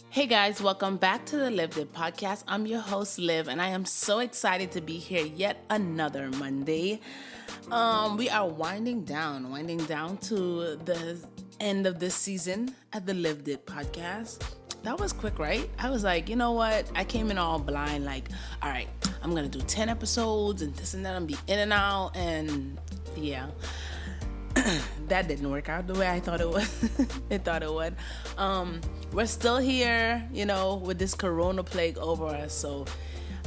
Hey guys, welcome back to the Lived It podcast. I'm your host, Liv, and I am so excited to be here yet another Monday. We are winding down to the end of this season at the Lived It podcast. That was quick, right? I was like, you know what? I came in all blind, like, all right, I'm gonna do 10 episodes and this and that, and be in and out, and yeah. That didn't work out the way I thought it would. We're still here, with this corona plague over us. So,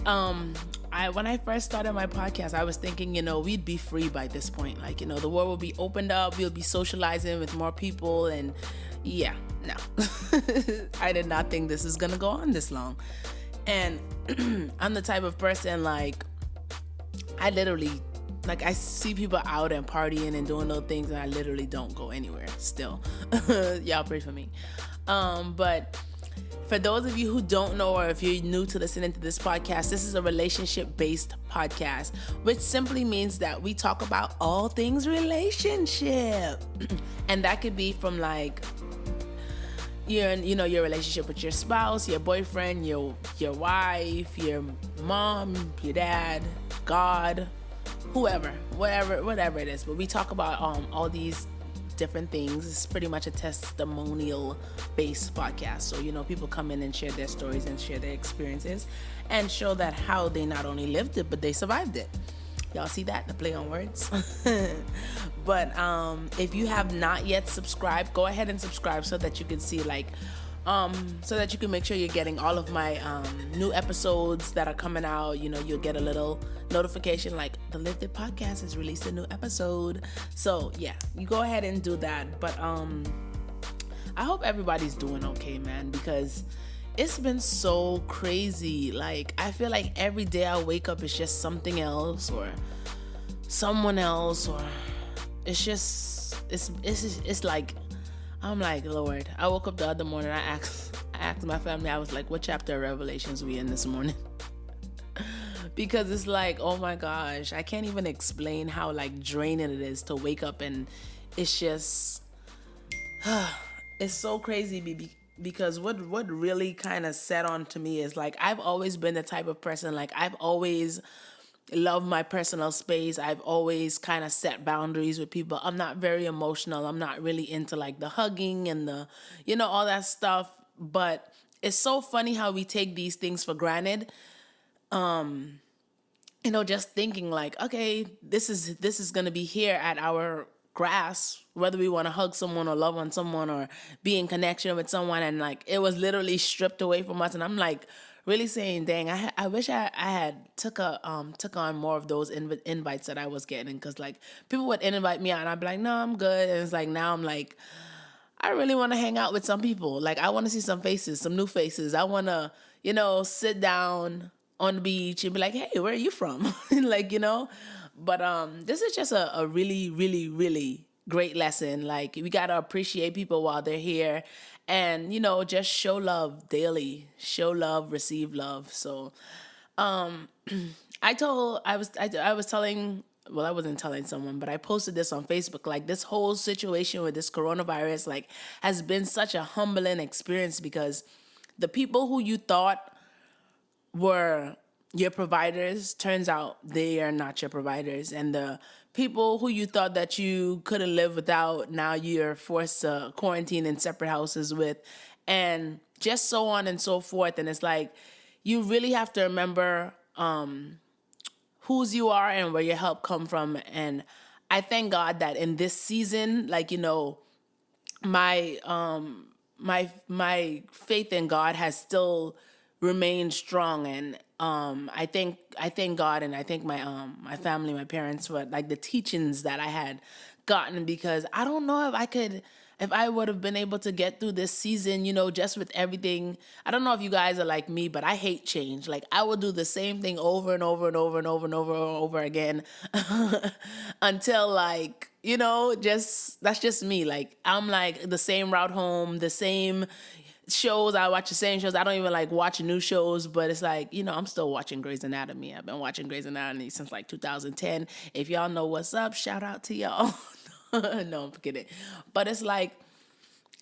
when I first started my podcast, I was thinking, we'd be free by this point. Like, the world will be opened up. We'll be socializing with more people. And yeah, no. I did not think this is going to go on this long. And I'm the type of person, like, I literally I see people out and partying and doing those things, and I literally don't go anywhere still. Y'all pray for me. But for those of you who don't know, or if you're new to listening to this podcast, this is a relationship-based podcast, which simply means that we talk about all things relationship. And that could be from your relationship with your spouse, your boyfriend, your wife, your mom, your dad, God, whoever, whatever it is. But we talk about all these different things. It's pretty much a testimonial based podcast. So, people come in and share their stories and share their experiences and show that how they not only lived it, but they survived it. Y'all see that? The play on words. But if you have not yet subscribed, go ahead and subscribe so that you can see so that you can make sure you're getting all of my new episodes that are coming out. You'll get a little notification like the Lived It podcast has released a new episode. So yeah, you go ahead and do that. But I hope everybody's doing okay, man, because it's been so crazy. Like, I feel like every day I wake up, it's just something else or someone else, or it's like, I'm like, Lord. I woke up the other morning, I asked my family, I was like, what chapter of Revelations we in this morning? Because it's like, oh my gosh, I can't even explain how draining it is to wake up, and it's just, it's so crazy because what really kind of set on to me is I've always been the type of person, I've always love my personal space. I've always kind of set boundaries with people. I'm not very emotional. I'm not really into the hugging and the, all that stuff. But it's so funny how we take these things for granted. Just thinking okay, this is going to be here at our grasp, whether we want to hug someone or love on someone or be in connection with someone. And it was literally stripped away from us. And I'm really saying, dang, I wish I had took on more of those invites that I was getting, because people would invite me out and I'd be like, no, I'm good. And it's now I'm I really want to hang out with some people. I want to see some faces, some new faces. I want to sit down on the beach and be like, hey, where are you from? But this is just a really, really, really great lesson. We got to appreciate people while they're here, and just show love daily. Show love, receive love. So I was telling, well, I wasn't telling someone, but I posted this on Facebook. This whole situation with this coronavirus has been such a humbling experience, because the people who you thought were your providers, turns out they are not your providers. And the people who you thought that you couldn't live without, now you're forced to quarantine in separate houses with, and just so on and so forth. And it's you really have to remember whose you are and where your help come from. And I thank God that in this season, my my faith in God has still remained strong. And I thank God, and I thank my family, my parents, for the teachings that I had gotten, because I don't know if I would have been able to get through this season, just with everything. I don't know if you guys are like me, but I hate change. I would do the same thing over and over and over and over and over and over again until just, that's just me. I'm the same route home, the same shows. I watch the same shows. I don't even watch new shows, but it's I'm still watching Grey's Anatomy. I've been watching Grey's Anatomy since 2010. If y'all know what's up, shout out to y'all. No, I'm kidding. But it's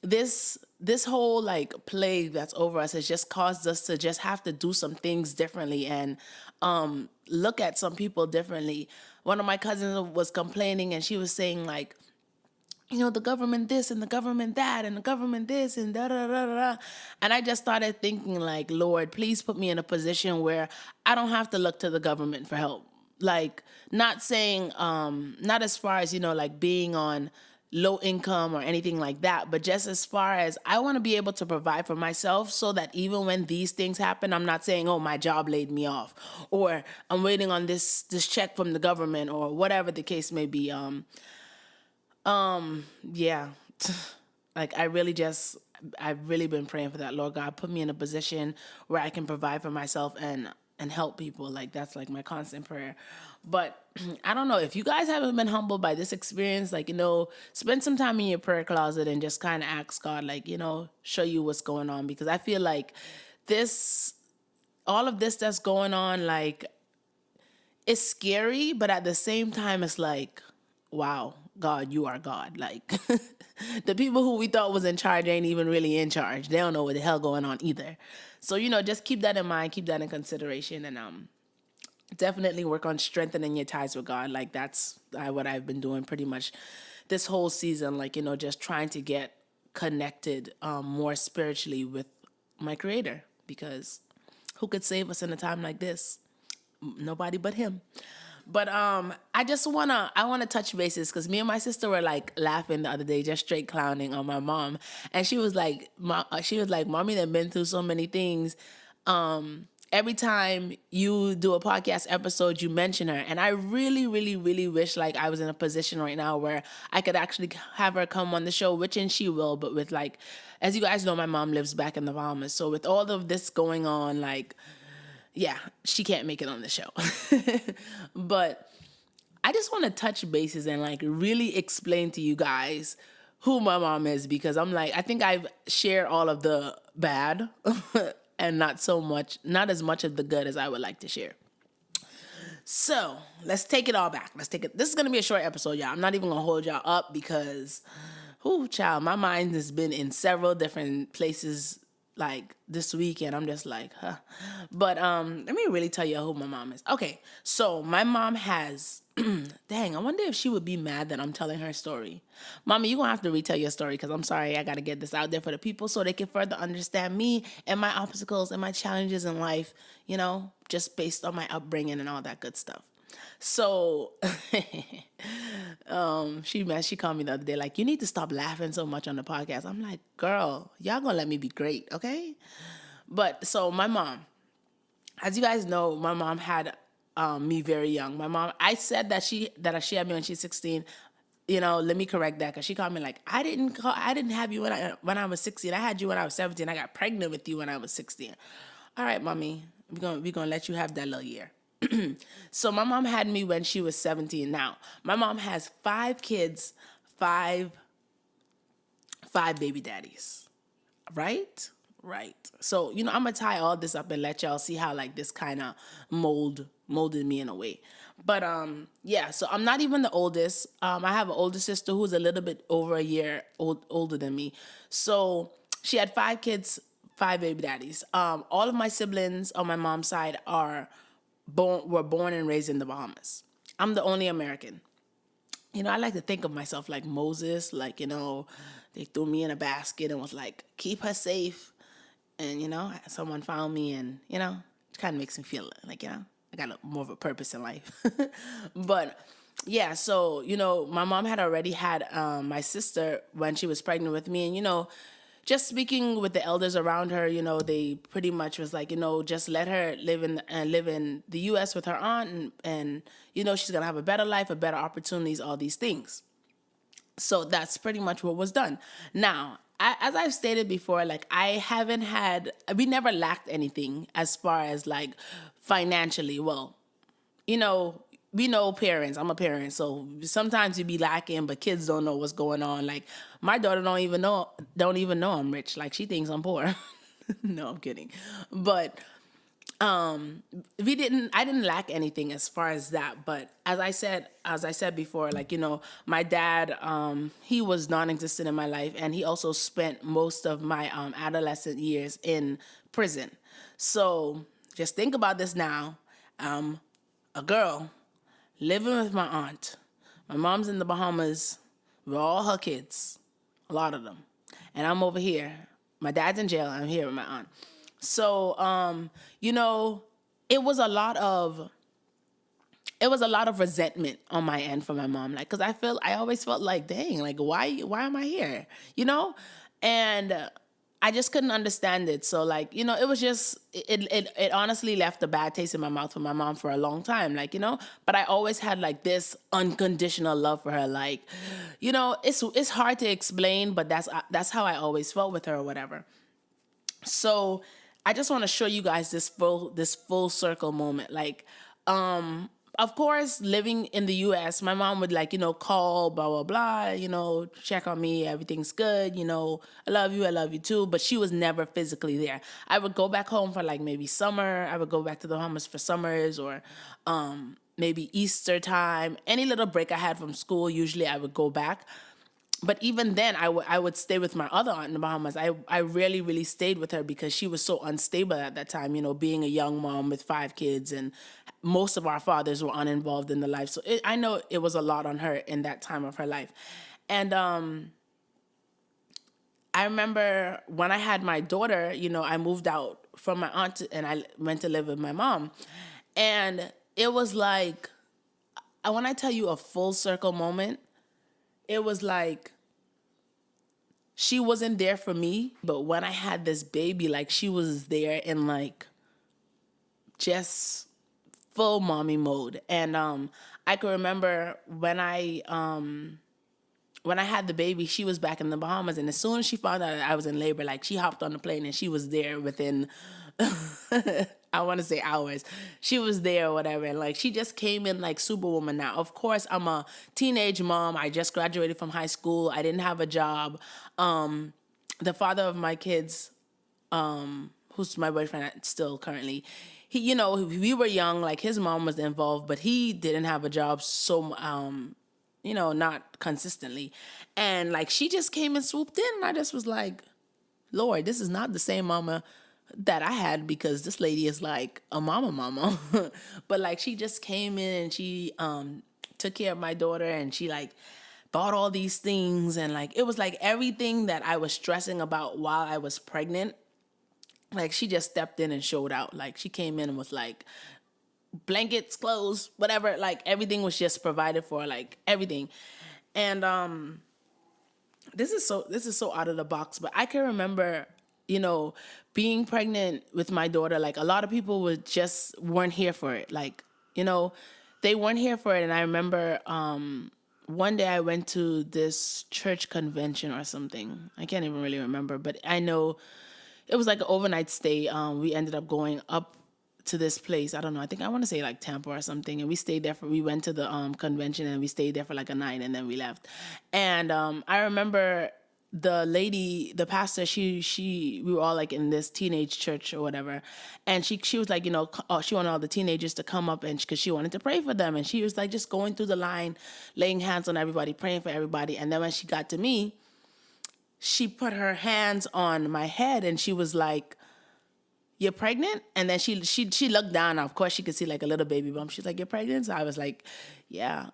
this whole like plague that's over us has just caused us to just have to do some things differently and look at some people differently. One of my cousins was complaining and she was saying like, the government this and the government that and the government this and da da da da da. And I just started thinking like, Lord, please put me in a position where I don't have to look to the government for help. Like, not saying, not as far as, like being on low income or anything like that, but just as far as I want to be able to provide for myself so that even when these things happen, I'm not saying, oh, my job laid me off or I'm waiting on this check from the government or whatever the case may be. Yeah, like I've really been praying for that. Lord God, put me in a position where I can provide for myself and help people. Like that's like my constant prayer. But I don't know if you guys haven't been humbled by this experience, like, spend some time in your prayer closet and just kind of ask God, like, show you what's going on. Because I feel like all of this that's going on, like, it's scary, but at the same time, it's like, wow, God, you are God. Like the people who we thought was in charge ain't even really in charge. They don't know what the hell going on either. So, just keep that in mind, keep that in consideration, and definitely work on strengthening your ties with God. Like that's what I've been doing pretty much this whole season. Like, just trying to get connected more spiritually with my Creator, because who could save us in a time like this? Nobody but Him. But I wanna touch bases because me and my sister were like laughing the other day, just straight clowning on my mom, and she was like, "Mommy, done been through so many things. Every time you do a podcast episode, you mention her, and I really, really, really wish like I was in a position right now where I could actually have her come on the show, which and she will, but with like, as you guys know, my mom lives back in the Bahamas, so with all of this going on, like." Yeah, she can't make it on the show. But I just want to touch bases and like really explain to you guys who my mom is, because I'm like, I think I've shared all of the bad and not as much of the good as I would like to share. So let's take it all back. This is going to be a short episode, y'all. I'm not even going to hold y'all up because, child, my mind has been in several different places like this weekend. I'm just like, huh. But let me really tell you who my mom is. Okay, so my mom has dang, I wonder if she would be mad that I'm telling her story. Mommy, you're gonna have to retell your story because I'm sorry, I gotta get this out there for the people so they can further understand me and my obstacles and my challenges in life, just based on my upbringing and all that good stuff. So she called me the other day like, you need to stop laughing so much on the podcast. I'm like, girl, y'all gonna let me be great, okay? But so my mom, as you guys know, my mom had me very young. My mom, I said that she had me when she's 16. Let me correct that, because she called me like, I didn't have you when I was 16. I had you when I was 17. I got pregnant with you when I was 16. All right, mommy, we're gonna let you have that little year. So my mom had me when she was 17. Now, my mom has 5 kids, five baby daddies. Right? Right. So, I'm going to tie all this up and let y'all see how like this kind of molded me in a way. But yeah, so I'm not even the oldest. I have an older sister who's a little bit over a year older than me. So she had 5 kids, 5 baby daddies. All of my siblings on my mom's side were born and raised in the Bahamas. I'm the only American. I like to think of myself like Moses, like, they threw me in a basket and was like, keep her safe. And, someone found me and, it kind of makes me feel like, I got more of a purpose in life. But yeah, so, my mom had already had my sister when she was pregnant with me. And, just speaking with the elders around her, they pretty much was like, just let her live in the U.S. with her aunt, and she's gonna have a better life, a better opportunities, all these things. So that's pretty much what was done. Now, as I've stated before, like we never lacked anything as far as like financially. Well, we know parents. I'm a parent, so sometimes you be lacking, but kids don't know what's going on. Like my daughter don't even know I'm rich. Like she thinks I'm poor. No, I'm kidding. But I didn't lack anything as far as that, but as I said before, like, my dad, he was non-existent in my life, and he also spent most of my adolescent years in prison. So just think about this now. A girl living with my aunt. My mom's in the Bahamas with all her kids, a lot of them, and I'm over here. My dad's in jail. I'm here with my aunt. So, it was a lot of resentment on my end for my mom, like, because I always felt like, dang, like, why am I here, and I just couldn't understand it. So, like, it was just it honestly left a bad taste in my mouth for my mom for a long time, like, but I always had like this unconditional love for her, like, it's hard to explain, but that's how I always felt with her or whatever. So I just want to show you guys this full circle moment. Like, of course, living in the U.S., my mom would, like, call, blah blah blah, check on me, everything's good, I love you too. But she was never physically there. I would go back home for like maybe summer. I would go back to the Bahamas for summers, or maybe Easter time. Any little break I had from school, usually I would go back. But even then, I would stay with my other aunt in the Bahamas. I really, really stayed with her because she was so unstable at that time, being a young mom with 5 kids, and most of our fathers were uninvolved in the life. So I know it was a lot on her in that time of her life. And I remember when I had my daughter, I moved out from my aunt and I went to live with my mom. And it was like, when I tell you a full circle moment, it was like she wasn't there for me, but when I had this baby, like, she was there in like just full mommy mode. And I can remember when I had the baby, she was back in the Bahamas, and as soon as she found out that I was in labor, like, she hopped on the plane and she was there within I want to say hours. She was there or whatever, and like, she just came in like superwoman. Now, of course, I'm a teenage mom. I just graduated from high school. I didn't have a job. The father of my kids, who's my boyfriend still currently, he, we were young. Like, his mom was involved, but he didn't have a job, so not consistently. And like, she just came and swooped in, and I just was like, Lord, this is not the same mama that I had, because this lady is like a mama. But like, she just came in and she took care of my daughter, and she like bought all these things, and like, it was like everything that I was stressing about while I was pregnant, like, she just stepped in and showed out. Like, she came in and was like, blankets, clothes, whatever, like, everything was just provided for, like, everything. And this is so out of the box, but I can remember, being pregnant with my daughter. Like, a lot of people weren't here for it. Like, they weren't here for it. And I remember one day I went to this church convention or something. I can't even really remember, but I know it was like an overnight stay. We ended up going up to this place. I don't know. I think I want to say like Tampa or something. And we stayed there we went to the convention, and we stayed there for like a night, and then we left. And I remember the pastor, we were all like in this teenage church or whatever. And she was like, she wanted all the teenagers to come up, and because she wanted to pray for them. And she was like just going through the line, laying hands on everybody, praying for everybody. And then when she got to me, she put her hands on my head, and she was like, "You're pregnant?" And then she looked down. Of course, she could see like a little baby bump. She's like, "You're pregnant?" So I was like, "Yeah."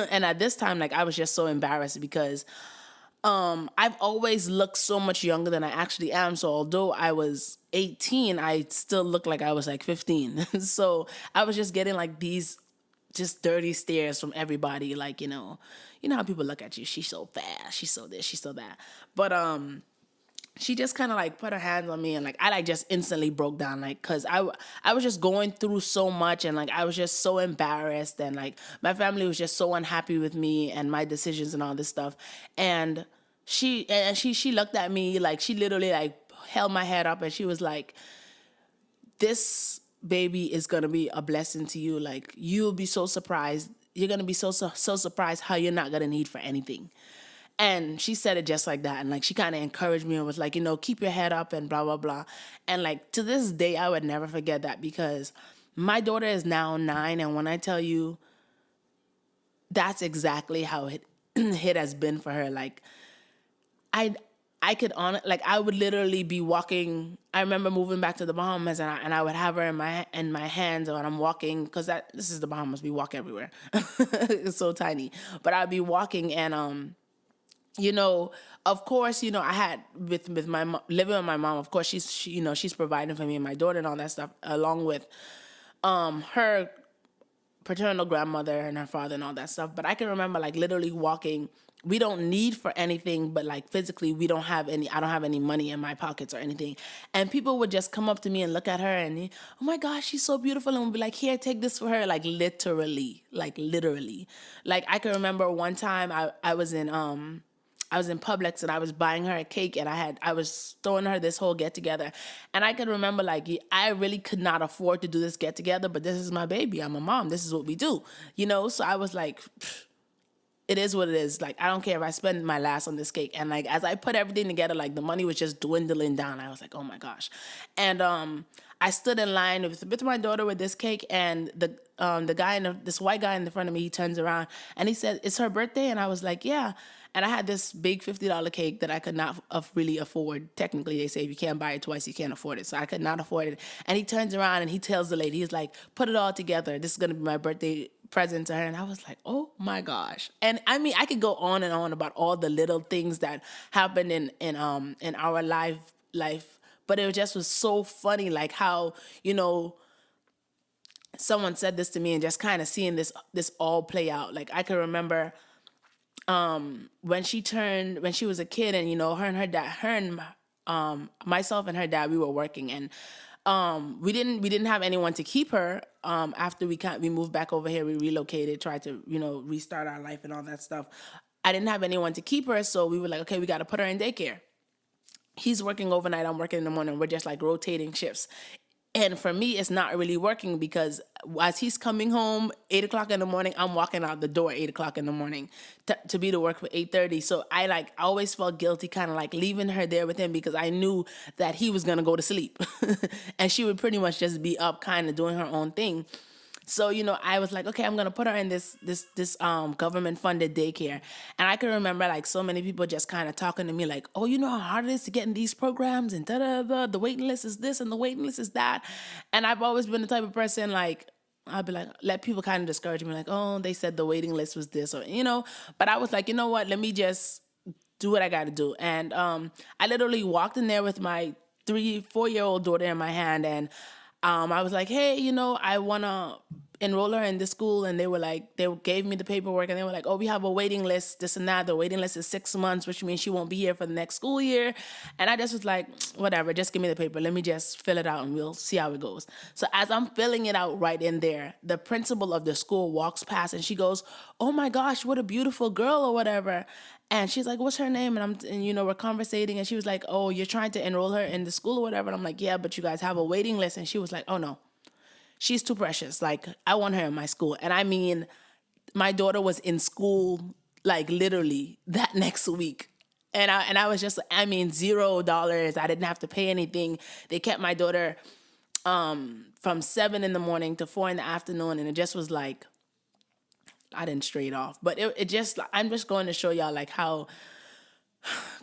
And at this time, like, I was just so embarrassed because I've always looked so much younger than I actually am. So although I was 18, I still looked like I was like 15. So I was just getting like these just dirty stares from everybody. Like, how people look at you. She's so fast. She's so this. She's so that. But she just kind of like put her hands on me, and like, I like just instantly broke down, like, cause I was just going through so much, and like, I was just so embarrassed, and like, my family was just so unhappy with me and my decisions and all this stuff. And she looked at me, like, she literally like held my head up, and she was like, "This baby is gonna be a blessing to you. Like, you'll be so surprised. You're gonna be so surprised how you're not gonna need for anything." And she said it just like that. And like, she kind of encouraged me and was like, keep your head up and blah, blah, blah. And like, to this day, I would never forget that, because my daughter is now 9. And when I tell you, that's exactly how it has been for her. Like, I, I could like, I would literally be walking. I remember moving back to the Bahamas, and I would have her in my hands when I'm walking, because this is the Bahamas. We walk everywhere. It's so tiny. But I'd be walking, and of course, I had with my living with my mom. Of course, she's providing for me and my daughter and all that stuff, along with her paternal grandmother and her father and all that stuff. But I can remember, like, literally walking. We don't need for anything, but like, physically, I don't have any money in my pockets or anything. And people would just come up to me and look at her and, oh my gosh, she's so beautiful. And we'd be like, here, take this for her. Like, literally. Like, I can remember one time I was in Publix, and I was buying her a cake, and I was throwing her this whole get together. And I can remember, like, I really could not afford to do this get together, but this is my baby. I'm a mom. This is what we do, So I was like, it is what it is. Like, I don't care if I spend my last on this cake. And like, as I put everything together, like, the money was just dwindling down. I was like, oh my gosh. And I stood in line with my daughter with this cake, and the guy this white guy in the front of me, he turns around and he said, it's her birthday. And I was like, yeah. And I had this big $50 cake that I could not really afford. Technically, they say if you can't buy it twice, you can't afford it. So I could not afford it. And he turns around and he tells the lady, he's like, put it all together. This is going to be my birthday present to her. And I was like, oh my gosh. And I mean, I could go on and on about all the little things that happened in our life. But it just was so funny, like how, someone said this to me, and just kind of seeing this all play out. Like, I can remember when she was a kid, and myself and her dad, we were working, and we didn't have anyone to keep her. After we moved back over here, we relocated, tried to restart our life and all that stuff. I didn't have anyone to keep her, so we were like, okay, we got to put her in daycare. He's working overnight, I'm working in the morning. We're just like rotating shifts. And for me, it's not really working, because as he's coming home 8 o'clock in the morning, I'm walking out the door 8 o'clock in the morning to be to work for 8:30. So I always felt guilty, kind of like leaving her there with him, because I knew that he was going to go to sleep and she would pretty much just be up kind of doing her own thing. So, I was like, okay, I'm going to put her in this government funded daycare. And I can remember, like, so many people just kind of talking to me like, oh, you know how hard it is to get in these programs, and the waiting list is this and the waiting list is that. And I've always been the type of person, like, I'll be like, let people kind of discourage me, like, oh, they said the waiting list was this, or, but I was like, you know what, let me just do what I got to do. And I literally walked in there with my 4-year-old daughter in my hand, and I was like, hey, I want to enroll her in this school. And they gave me the paperwork, and they were like, oh, we have a waiting list, this and that. The waiting list is 6 months, which means she won't be here for the next school year. And I just was like, whatever, just give me the paper. Let me just fill it out and we'll see how it goes. So as I'm filling it out right in there, the principal of the school walks past, and she goes, oh my gosh, what a beautiful girl, or whatever. And she's like, what's her name? And we're conversating, and she was like, oh, you're trying to enroll her in the school or whatever. And I'm like, yeah, but you guys have a waiting list. And she was like, oh no, she's too precious. Like, I want her in my school. And I mean, my daughter was in school, like, literally that next week. And I was just, $0. I didn't have to pay anything. They kept my daughter from 7 in the morning to 4 in the afternoon. And it just was like, I didn't stray off, but I'm just going to show y'all, like, how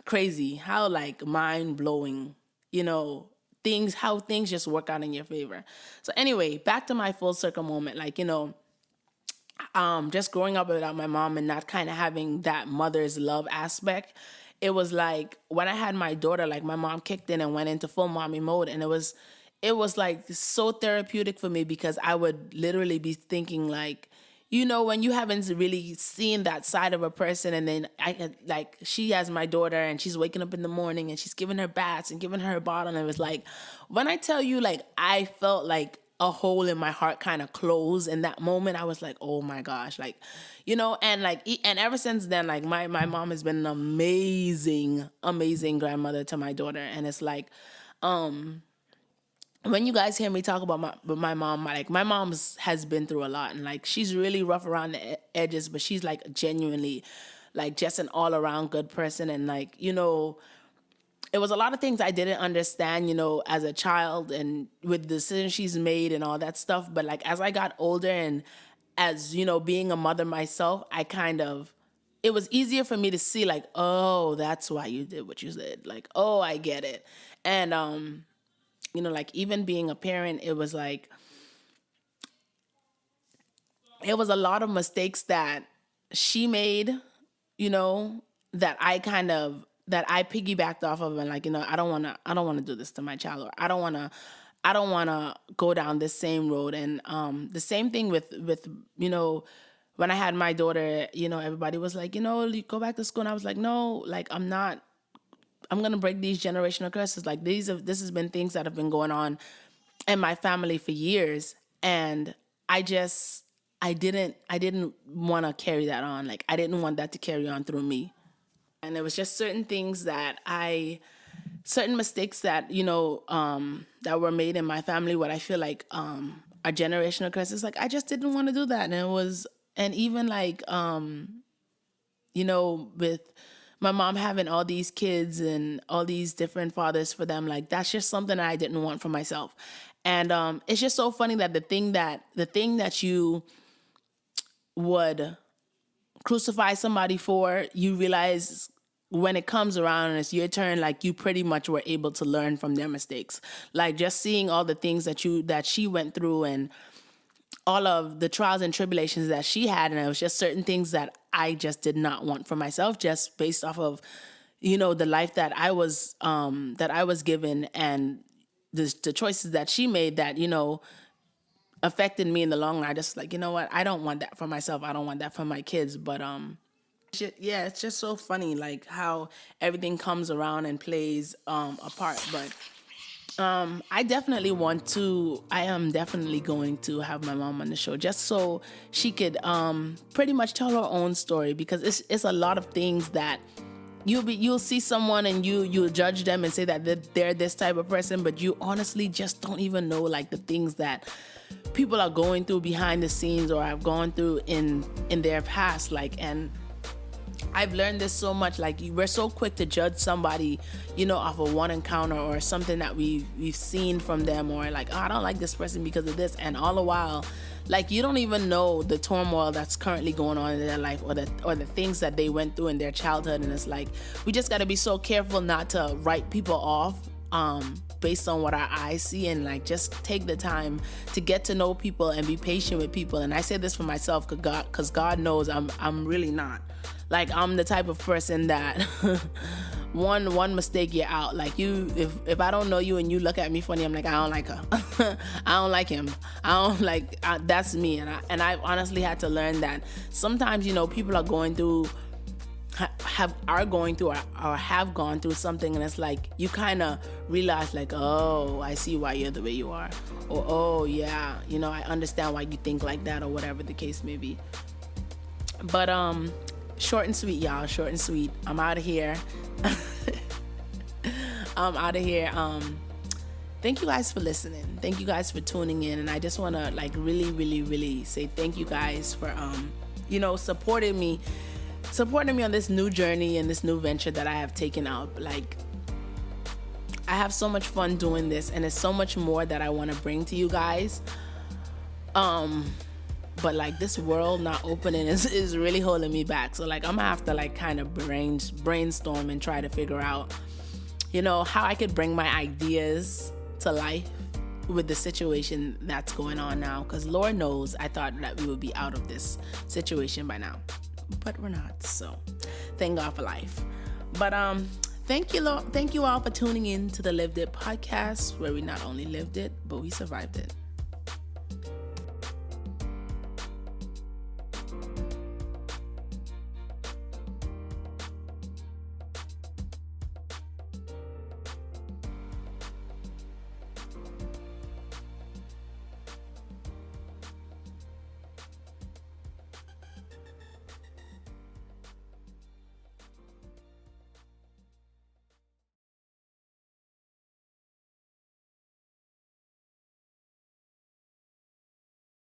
crazy, how, like, mind blowing, how things just work out in your favor. So anyway, back to my full circle moment, like, just growing up without my mom and not kind of having that mother's love aspect. It was like, when I had my daughter, like, my mom kicked in and went into full mommy mode, and it was like so therapeutic for me, because I would literally be thinking, like, when you haven't really seen that side of a person, and then she has my daughter, and she's waking up in the morning, and she's giving her baths and giving her a bottle. And it was like, when I tell you, like, I felt like a hole in my heart kind of closed in that moment. I was like, oh my gosh, like, and ever since then, like, my mom has been an amazing, amazing grandmother to my daughter. And it's like, when you guys hear me talk about my mom, my mom's has been through a lot, and like, she's really rough around the edges, but she's like genuinely, like just an all around good person. And like, it was a lot of things I didn't understand, as a child and with the decisions she's made and all that stuff. But like as I got older and as, being a mother myself, it was easier for me to see like, oh, that's why you did what you did. Like, oh, I get it. And, like even being a parent, it was like, it was a lot of mistakes that she made, that I piggybacked off of, and like, I don't want to do this to my child, or I don't want to go down this same road. And the same thing with when I had my daughter, everybody was like, you go back to school, and I was like, no, like I'm gonna break these generational curses. Like this has been things that have been going on in my family for years, and I didn't want to carry that on. Like I didn't want that to carry on through me. And there was just certain things certain mistakes that, that were made in my family, what I feel like are generational curses. Like I just didn't want to do that. And even like, with my mom having all these kids and all these different fathers for them, like that's just something that I didn't want for myself. And it's just so funny that the thing that you would crucify somebody for, you realize when it comes around and it's your turn, like you pretty much were able to learn from their mistakes. Like just seeing all the things that she went through and all of the trials and tribulations that she had, and it was just certain things that I just did not want for myself, just based off of, the life that I was given, and the choices that she made that, affected me in the long run. I just like, what? I don't want that for myself. I don't want that for my kids. But yeah, it's just so funny, like how everything comes around and plays a part. But I am definitely going to have my mom on the show just so she could pretty much tell her own story, because it's a lot of things that you'll see someone and you'll judge them and say that they're this type of person, but you honestly just don't even know like the things that people are going through behind the scenes or have gone through in their past. Like, and I've learned this so much. Like we're so quick to judge somebody, off of one encounter or something that we've seen from them, or like, oh, I don't like this person because of this. And all the while, like you don't even know the turmoil that's currently going on in their life, or the things that they went through in their childhood. And it's like, we just got to be so careful not to write people off based on what our eyes see, and like just take the time to get to know people and be patient with people. And I say this for myself because God knows I'm really not. Like I'm the type of person that one mistake, you're out. Like if I don't know you and you look at me funny, I'm like, I don't like her. I don't like him. I don't like, that's me. And I honestly had to learn that sometimes, people are going through, are going through or have gone through something, and it's like you kind of realize like, oh, I see why you're the way you are, or oh yeah, I understand why you think like that, or whatever the case may be. But short and sweet, y'all. Short and sweet. I'm out of here. Thank you guys for listening. Thank you guys for tuning in. And I just want to like really, really, really say thank you guys for, supporting me on this new journey and this new venture that I have taken out. Like, I have so much fun doing this, and there's so much more that I want to bring to you guys. But like this world not opening is really holding me back. So like I'm gonna have to like kind of brainstorm and try to figure out, how I could bring my ideas to life with the situation that's going on now. Because Lord knows I thought that we would be out of this situation by now, but we're not. So thank God for life. But thank you all for tuning in to the Lived It podcast, where we not only lived it, but we survived it.